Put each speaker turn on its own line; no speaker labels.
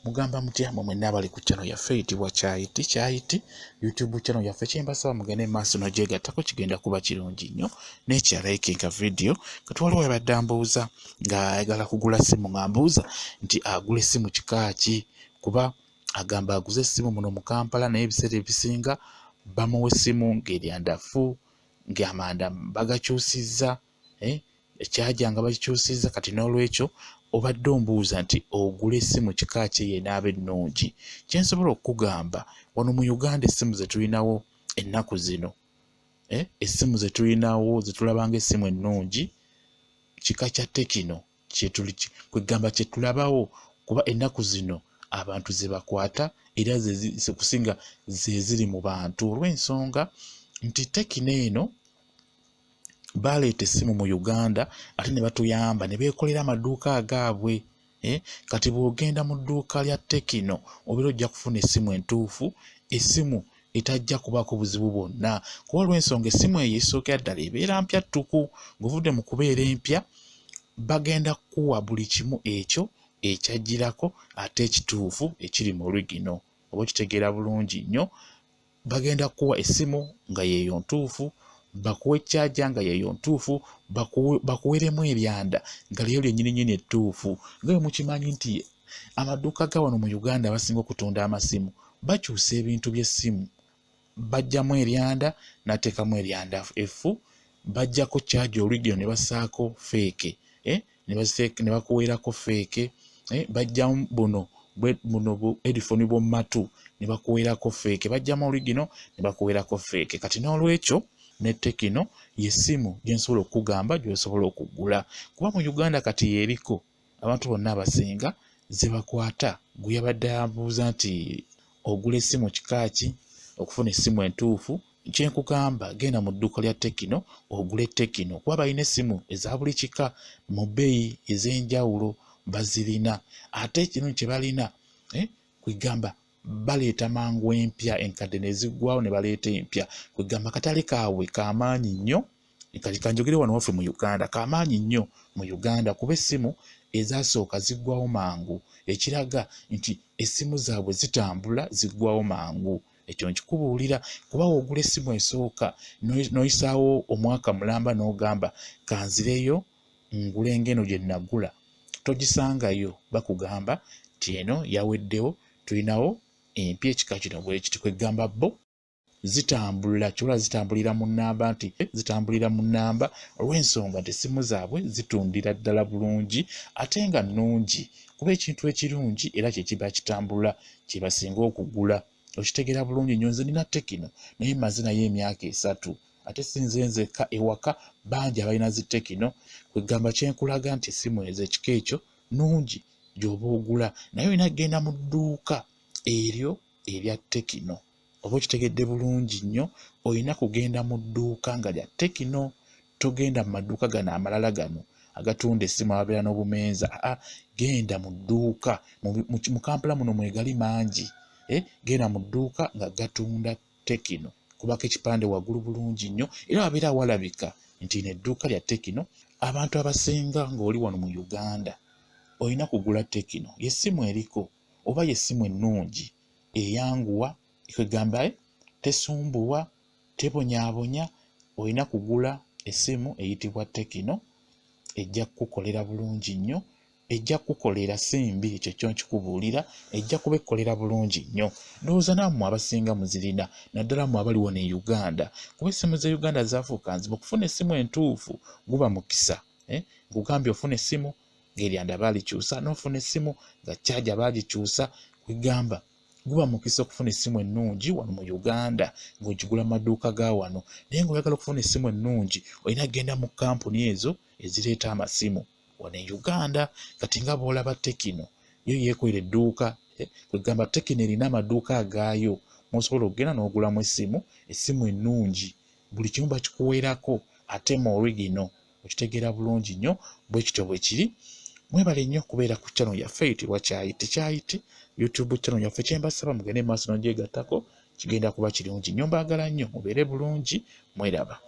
Mugamba mutya mmwe mwenna abali ku channel yaffe eyitibwa Kyayiti YouTube channel yaffe kyembasaba mugende maaso n'ogyegattako kigenda kuba kirungi nnyo n'ekyalaikinga video kati waliwo yabadde ambuuza ng'ayagala kugula simu ng'ambuuza nti agula essimu kika ki kuba agamba aguze essimu muno mu Kampala naye ebiseera ebisinga bamuwa essimu ng'eryandafu ng'amanda bagakyusizza ekyajjanga bakikyusizza kati n'olwekyo obadde ombuuza nti ogula essimu kika ki y'enaaba ennungi. Kye nsobola okukugamba wano mu Uganda essimu ze tulinawo ennaku zino essimu ze tulinawo ze tulaba ng'essimu ennungi kika kya Tekino kwegamba kye tulabawo kuba ennaku zino abantu ze bakwata era ze kusinga ze ziri mu bantu olw'ensonga nti Tekino eno baleeta essimu mu Uganda ate ne batuyamba ne beekolera amaduuka agaabwe. Kati bw'ogenda mu dduuka lya Tekino obeera ojja kufuna essimu entuufu, essimu etajja kubaako buzibu bwonna kuba olw'ensonga essimu eyo esookera ddala ebeera mpya ttuku. Ng'ovudde mu kubeera empya bagenda kukuwa buli kimu ekyo ekyajjirako ate ekituufu ekiri mu origino oba okitegeera bulungi nnyo. Bagenda kukuwa essimu nga yeeyo ntuufu, bakuwe eccaja nga yeeyo ntuufu, bakuweremu ebyanda nga lyo lyennyini ettuufu. Nga bwe mukimanyi nti amaduuka ga wano mu Uganda abasinga okutunda amasimu bakyusa ebintu by'essimu, bajjamu eryanda n'ateekamu eryanda effu, bajjako ccaja origino ne bassaako feeke ne bakuweerako feeke, bajjamu buno headphone bw'omu matu ne bakuweerako feeke, bajjamu origino ne bakuweerako feeke. Kati n'olwekyo ne Tekino y'essimu gye nsobola okukugamba gy'osobola okugula kuba mu Uganda kati yeeriko abantu bonna abasinga ze bakwata. Gwe yabadde ambuuza nti ogula essimu kika ki okufuna essimu entuufu, kye nkugamba genda mu dduuka lya Tekino ogule Tekino kuba balina essimu eza buli kika mu bbeeyi ez'enjawulo bazirina. Ate ekirungi kye balina kwegamba baleeta mangu empya enkadde ne ziggwawo ne baleeta empya kwegamba katale kaabwe k'amaanyi nnyo. Kati kanjogere wano waffe mu Uganda k'amaanyi nnyo mu Uganda kuba essimu ezasooka ziggwawo mangu ekiraga nti essimu zaabwe zitambula ziggwawo mangu. Ekyo nkikubuulira kuba w'ogula essimu esooka n'oyisaawo omwaka mulamba n'ogamba kanzireyo ngule ng'eno gye nagula togisangayo, bakugamba nti eno yaweddewo, tulinawo empya ekika kino bwe kiti. Kwegamba bo zitambula kyola zitambulira mu nnamba nti zitambulira mu nnamba olw'ensonga nti essimu zaabwe zitundira ddala bulungi ate nga nnungi kuba ekintu ekirungi era kye kiba kitambula kye basinga okugula. Okitegeera bulungi nnyo. Nze nina Tekino naye mmaze nayo emyaka 3 ate si nze nzekka ewaka bangi abalina zi Tekino. Kwegamba kyenkulaga nti essimu ezo ekika ekyo nnungi gy'oba ogula naye olina kgenda mu dduuka eryo erya Tekino. Oba okitegedde bulungi nnyo olina kugenda mu dduuka nga lya Tekino, togenda mu maduuka gano amalala gano agatunda essimu ababeera n'obumenza. Genda mu dduuka mu Kampala muno mwegali mangi. Genda mu dduuka nga gatunda Tekino kubako ekipande waggulu bulungi nnyo era wabeera walabika nti n'edduuka lya Tekino. Abantu abasinga ng'oli wano mu Uganda olina kugula Tekino, y'essimu eriko oba y'essimu ennungi eyanguwa kwegamba tesumbuwa tebonyaabonya. Olina kugula essimu eyitibwa Tekino ejja kukukolera bulungi nnyo, ejja kukukolera simbi. Ekyo kyo nkikubuulira, ejja kubekkolera bulungi nnyo. Ndowooza nammwe abasinga muzirina naddala mmwe abaliwo ne Uganda kuba essimu ze Uganda zaafuuka nzibu. Okufuna essimu entuufu guba mukisa. Nkugambye ofuna essimu ng'eryanda baalikyusa n'ofuna essimu nga ccaja baagikyusa. Kwegamba guba mukisa okufuna essimu ennungi wano mu Uganda ng'ogigula mu maduuka ga wano. Naye ng'oyagala okufuna essimu ennungi olina kgenda mu kampuni ezo ezireeta amasimu wano e Uganda. Kati nga bw'olaba Tekino yo yeekolera edduuka. Kwegamba Tekino erina amaduuka agaayo mw'osobola okugenda n'ogulamu essimu ennungi, buli kimu bakikuweerako ate mu origino. Okitegeera bulungi nnyo. Bwe kityo bwe kiri. Mwebale nnyo kubeera ku channel yaffe eyitibwa Kyayiti YouTube channel yaffe. Kyembasaba mugende maaso n'ogyegattako kigenda kuba kirungi nnyo. Mbaagala nnyo mubeere bulungi, mweraba.